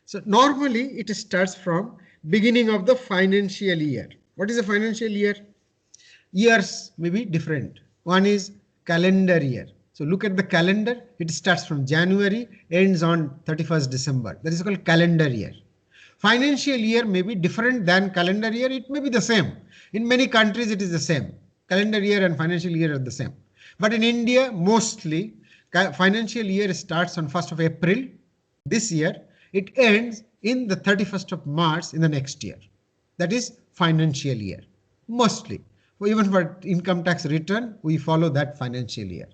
So normally it starts from beginning of the financial year. What is a financial year? Years may be different. One is calendar year. So look at the calendar. It starts from January, ends on 31st December. That is called calendar year. Financial year may be different than calendar year. It may be the same. In many countries, it is the same. Calendar year and financial year are the same. But in India, mostly financial year starts on 1st of April this year. It ends in the 31st of March in the next year. That is financial year. Mostly. Even for income tax return, we follow that financial year.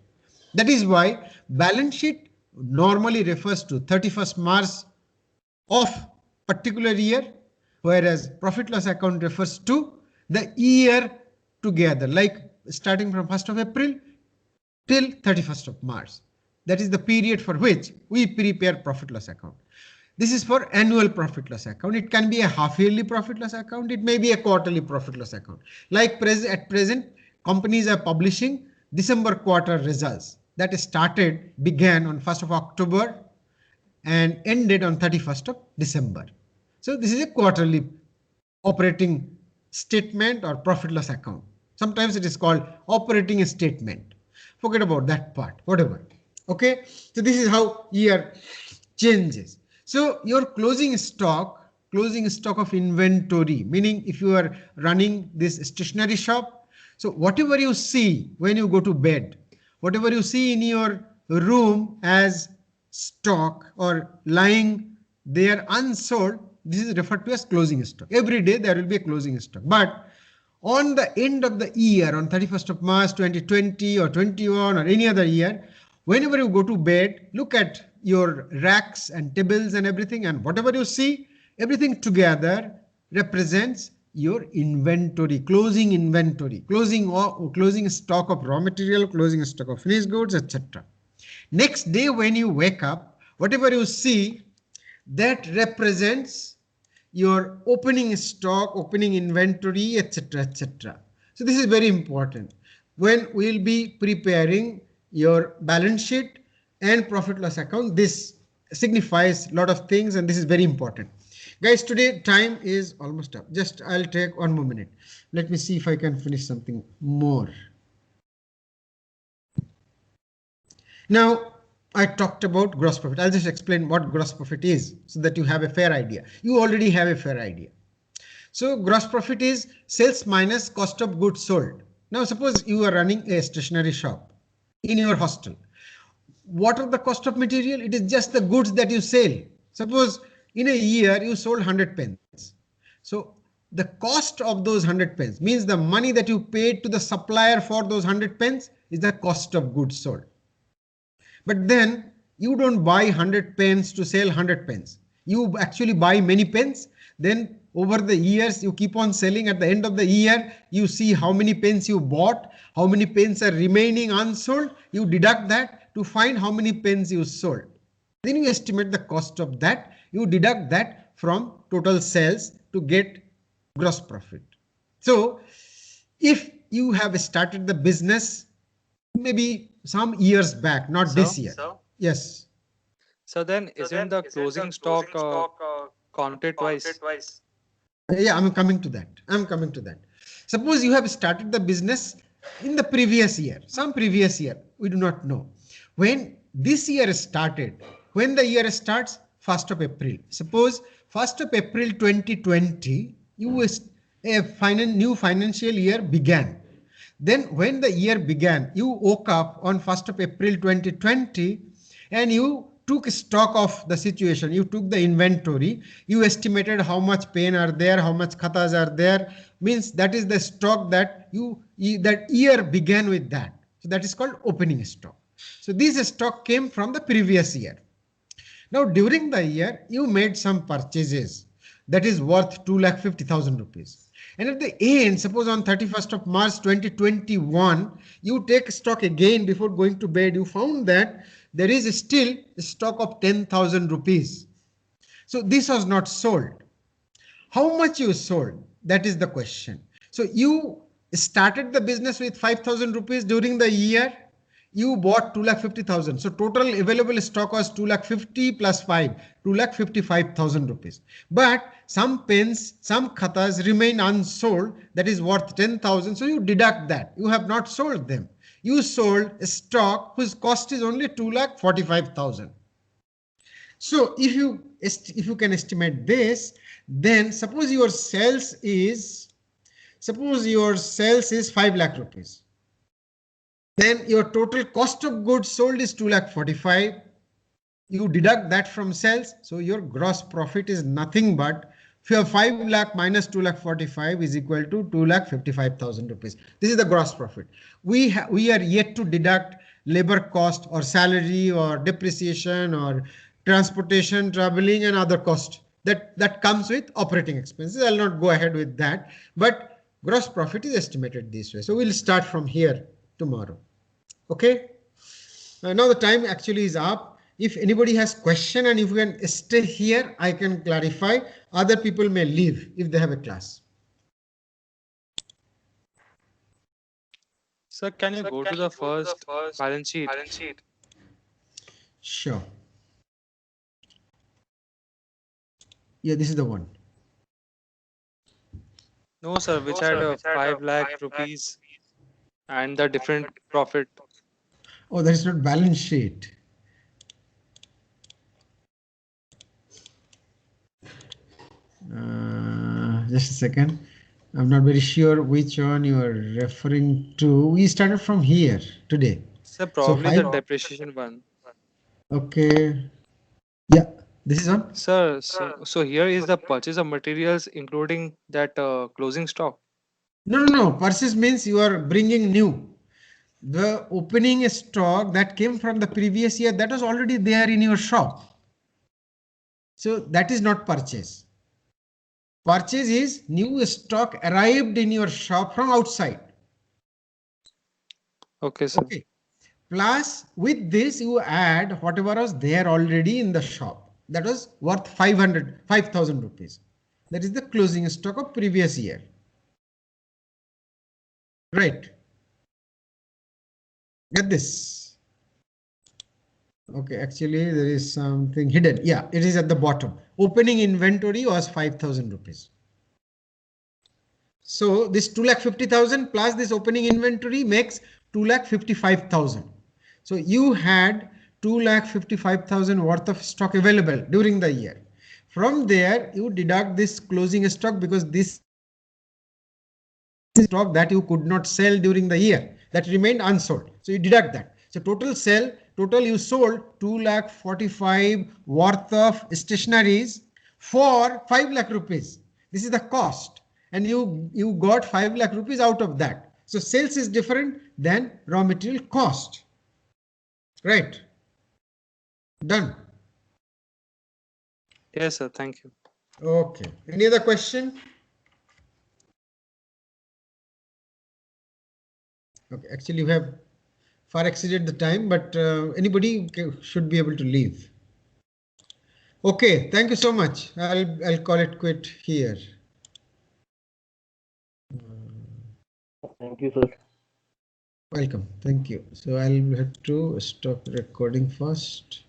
That is why balance sheet normally refers to 31st March of particular year, whereas profit loss account refers to the year together, like starting from 1st of April till 31st of March. That is the period for which we prepare profit loss account. This is for annual profit loss account. It can be a half yearly profit loss account. It may be a quarterly profit loss account. Like at present, companies are publishing December quarter results that began on 1st of October and ended on 31st of December. So this is a quarterly operating statement or profit loss account. Sometimes it is called operating statement. Forget about that part, whatever. Okay, so this is how year changes. So your closing stock of inventory, meaning if you are running this stationery shop, so whatever you see when you go to bed, whatever you see in your room as stock or lying there unsold, this is referred to as closing stock. Every day there will be a closing stock. But on the end of the year, on 31st of March 2020 or 21 or any other year, whenever you go to bed, look at your racks and tables and everything, and whatever you see, everything together represents your inventory, closing inventory, closing stock of raw material, closing stock of finished goods, etc. Next day when you wake up, whatever you see, that represents your opening stock, opening inventory, etc., etc. So this is very important. When we'll be preparing your balance sheet and profit loss account, this signifies a lot of things, and this is very important. Guys, today time is almost up. Just I'll take one more minute. Let me see if I can finish something more. Now, I talked about gross profit. I'll just explain what gross profit is so that you have a fair idea. You already have a fair idea. So gross profit is sales minus cost of goods sold. Now, suppose you are running a stationery shop in your hostel. What are the cost of material? It is just the goods that you sell. Suppose in a year you sold 100 pens. So the cost of those 100 pens means the money that you paid to the supplier for those 100 pens is the cost of goods sold. But then you don't buy 100 pens to sell 100 pens. You actually buy many pens. Then over the years, you keep on selling. At the end of the year, you see how many pens you bought, how many pens are remaining unsold. You deduct that to find how many pens you sold. Then you estimate the cost of that. You deduct that from total sales to get gross profit. So if you have started the business maybe some years back, not this year. Yes. So then isn't the closing stock counted twice? Yeah, I'm coming to that. Suppose you have started the business in the previous year, some previous year, we do not know. When this year started, when the year starts, 1st of April. Suppose 1st of April 2020, new financial year began. Then when the year began, you woke up on 1st of April 2020 and you took stock of the situation. You took the inventory. You estimated how much pen are there, how much khatas are there. Means that is the stock that that year began with that. So that is called opening stock. So this stock came from the previous year. Now during the year, you made some purchases that is worth 2,50,000 rupees. And at the end, suppose on 31st of March 2021, you take stock again before going to bed, you found that there is still a stock of 10,000 rupees. So this was not sold. How much you sold? That is the question. So you started the business with 5,000 rupees during the year. You bought 2,50,000. So total available stock was 2,50,000 plus 5, 2,55,000 rupees. But some pens, some khatas remain unsold, that is worth 10,000. So you deduct that. You have not sold them. You sold a stock whose cost is only 2,45,000. So if you can estimate this, then suppose your sales is 5 lakh rupees. Then your total cost of goods sold is 2,45,000. You deduct that from sales. So your gross profit is nothing but 5 lakh minus 2,45,000 is equal to 2,55,000 rupees. This is the gross profit. We are yet to deduct labor cost or salary or depreciation or transportation, traveling and other cost that comes with operating expenses. I'll not go ahead with that, but gross profit is estimated this way. So we'll start from here tomorrow. Okay. Now the time actually is up. If anybody has question and if you can stay here, I can clarify. Other people may leave if they have a class. Sir, can you go to the first balance sheet? Sure. Yeah, this is the one. No, sir, which had 5 lakh rupees and the different profit. Oh, that is not balance sheet. Just a second. I'm not very sure which one you are referring to. We started from here today. Sir, probably the depreciation one. Okay. Yeah, this is on. Sir, so here is the purchase of materials including that closing stock. No. Purchase means you are bringing new. The opening stock that came from the previous year, that was already there in your shop. So that is not purchase. Purchase is new stock arrived in your shop from outside. Okay, sir. Okay. Plus with this you add whatever was there already in the shop. That was worth 5,000 rupees. That is the closing stock of previous year. Right. Get this. Okay, actually there is something hidden. Yeah, it is at the bottom. Opening inventory was 5,000 rupees. So this 2,50,000 plus this opening inventory makes 2,55,000. So you had 2,55,000 worth of stock available during the year. From there you deduct this closing stock because this stock that you could not sell during the year that remained unsold. So you deduct that. So total you sold 2,45,000 worth of stationaries for 5 lakh rupees. This is the cost and you got 5 lakh rupees out of that. So sales is different than raw material cost. Right. Done. Yes, sir. Thank you. Okay. Any other question? Okay. Actually, you have far exceeded the time, but anybody should be able to leave. Okay. Thank you so much. I'll call it quit here. Thank you, sir. Welcome. Thank you. So I'll have to stop recording first.